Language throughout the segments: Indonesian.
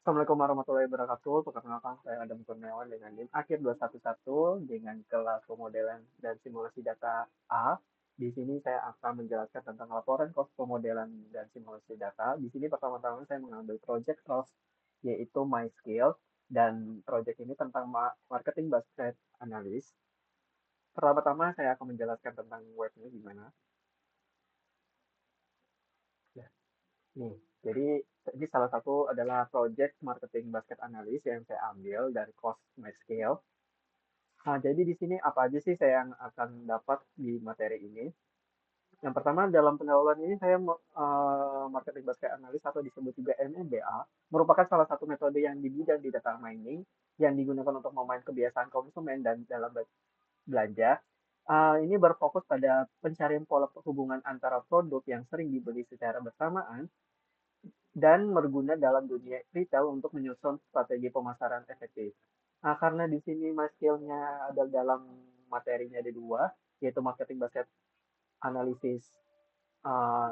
Assalamualaikum warahmatullahi wabarakatuh. Perkenalkan saya Adam Kurniawan dengan NIM akhir 211 dengan kelas pemodelan dan simulasi data A. Di sini saya akan menjelaskan tentang laporan kos pemodelan dan simulasi data. Di sini pertama-tama saya mengambil project cost yaitu MySkill dan project ini tentang marketing basket analysis. Pertama-tama saya akan menjelaskan tentang webnya gimana. Ya, nih, jadi ini salah satu adalah project marketing basket analysis yang saya ambil dari course MyScale. Nah, jadi di sini apa aja sih saya yang akan dapat di materi ini? Yang pertama dalam pendahuluan ini saya marketing basket analysis atau disebut juga MMBA merupakan salah satu metode yang di bidang di data mining yang digunakan untuk memain kebiasaan konsumen dan dalam belanja. Ini berfokus pada pencarian pola hubungan antara produk yang sering dibeli secara bersamaan dan berguna dalam dunia retail untuk menyusun strategi pemasaran efektif. Nah, karena di sini mas skill-nya ada dalam materinya ada dua, yaitu marketing basket analisis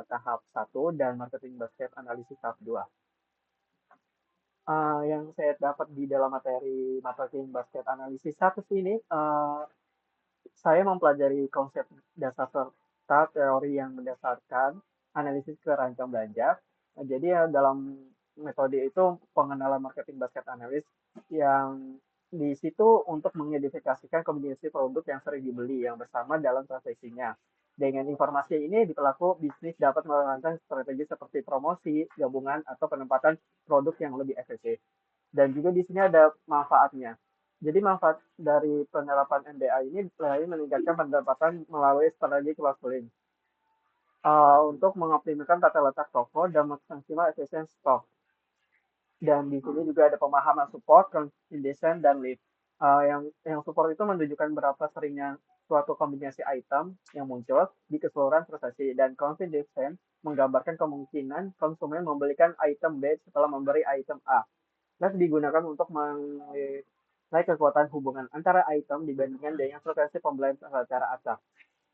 tahap satu dan marketing basket analisis tahap 2. Yang saya dapat di dalam materi marketing basket analisis satu ini, saya mempelajari konsep dasar serta teori yang mendasarkan analisis keranjang belanja. Jadi ya dalam metode itu pengenalan marketing basket analysis yang di situ untuk mengidentifikasikan kombinasi produk yang sering dibeli yang bersama dalam transaksinya. Dengan informasi ini, di pelaku bisnis dapat merancang strategi seperti promosi, gabungan, atau penempatan produk yang lebih efektif. Dan juga di sini ada manfaatnya. Jadi manfaat dari penerapan MBA ini selain meningkatkan pendapatan melalui strategi cross-selling untuk mengoptimalkan tata letak toko dan maksimal efisien stok. Dan di sini juga ada pemahaman support, consolidation, dan lead. Yang support itu menunjukkan berapa seringnya suatu kombinasi item yang muncul di keseluruhan transaksi dan consolidation menggambarkan kemungkinan konsumen membelikan item B setelah memberi item A. Plus digunakan untuk menilai kekuatan hubungan antara item dibandingkan dengan frekuensi pembelian secara acak.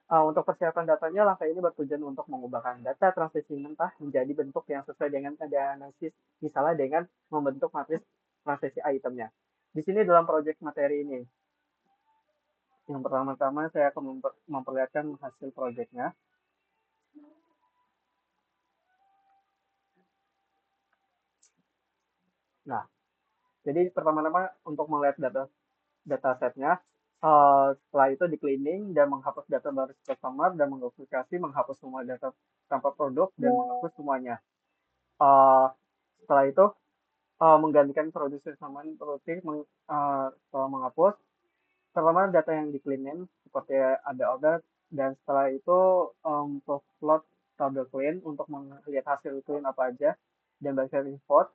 Untuk persiapan datanya, langkah ini bertujuan untuk mengubahkan data transisi mentah menjadi bentuk yang sesuai dengan analisis, misalnya dengan membentuk matris transisi itemnya. Di sini dalam proyek materi ini, yang pertama-tama saya akan memperlihatkan hasil proyeknya. Nah, jadi pertama-tama untuk melihat data setnya, setelah itu di cleaning dan menghapus data baris customer dan mengaplikasi menghapus semua data tanpa produk dan menghapus semuanya. Uh, Setelah itu menggantikan produksi samaan produktif setelah menghapus terutama data yang di cleanin seperti ada order dan setelah itu plot table clean untuk melihat hasil clean apa aja dan basket import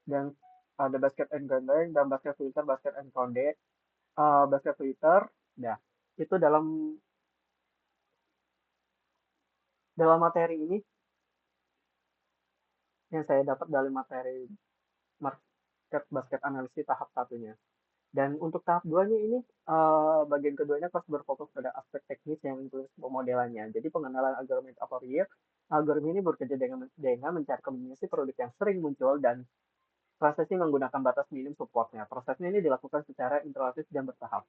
dan ada basket encoder dan basket filter basket encode basket filter ya itu dalam materi ini yang saya dapat dari materi market basket analisis tahap satunya. Dan untuk tahap 2-nya ini, bagian keduanya harus berfokus pada aspek teknis yang inklusif pemodelannya. Jadi pengenalan algoritma Aporia, algoritma ini bekerja dengan mencari kombinasi produk yang sering muncul dan prosesnya menggunakan batas minim supportnya. Prosesnya ini dilakukan secara iteratif dan bertahap.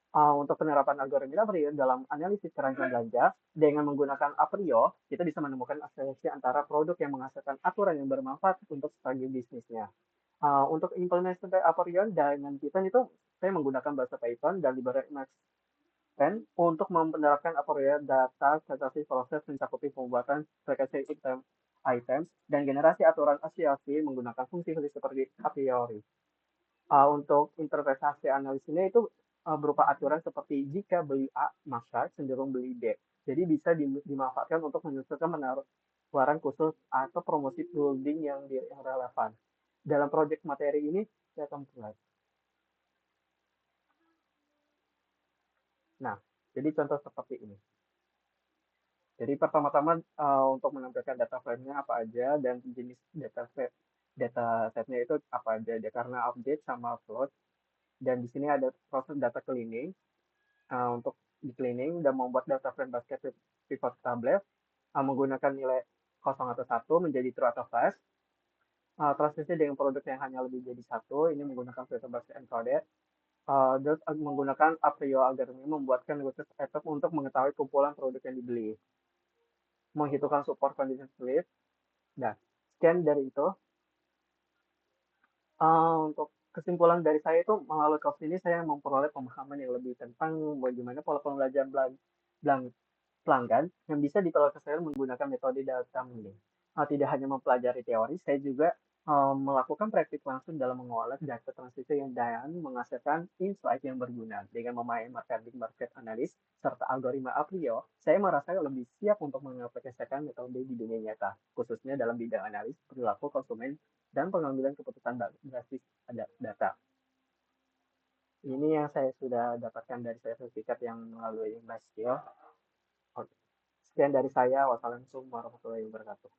Untuk penerapan algoritma Aporia dalam analisis keranjang belanja, dengan menggunakan Aprio, kita bisa menemukan asosiasi antara produk yang menghasilkan aturan yang bermanfaat untuk strategi bisnisnya. Untuk implementasi Aporion dengan Python itu saya menggunakan bahasa Python dan library Max10 untuk menerapkan Aporion data transaksi proses mencakupi pembuatan frekuensi items dan generasi aturan asosiasi menggunakan fungsi-fungsi seperti a priori. Untuk interpretasi analisisnya itu berupa aturan seperti jika beli A maka cenderung beli B. Jadi bisa dimanfaatkan untuk menyusulkan penawaran khusus atau promosi building yang relevan. Dalam proyek materi ini saya akan mulai. Nah, jadi contoh seperti ini. Jadi pertama-tama untuk menampilkan data frame-nya apa aja dan jenis data setnya itu apa aja ya karena update sama float dan di sini ada proses data cleaning untuk di cleaning dan membuat data frame basket pivot tablet menggunakan nilai 0 atau 1 menjadi true atau false transisi dengan produk yang hanya lebih jadi satu, ini menggunakan filter basket encoded. Terus menggunakan Aprio algorithm membuatkan Google App untuk mengetahui kumpulan produk yang dibeli, menghitungkan support condition split. Dan sekian dari itu. Untuk kesimpulan dari saya itu melalui kasus ini saya memperoleh pemahaman yang lebih tentang bagaimana pola pembelajaran belang- pelanggan yang bisa diperoleh keseharian menggunakan metode data mining. Tidak hanya mempelajari teori, saya juga melakukan praktik langsung dalam mengolah data transisi dan menghasilkan insight yang berguna. Dengan memahami market analis serta algoritma Aprio, saya merasa lebih siap untuk mengaplikasikan metode di dunia nyata, khususnya dalam bidang analis perilaku konsumen dan pengambilan keputusan berbasis data. Ini yang saya sudah dapatkan dari sertifikat yang melalui MySkill. Sekian dari saya. Wassalamualaikum warahmatullahi wabarakatuh.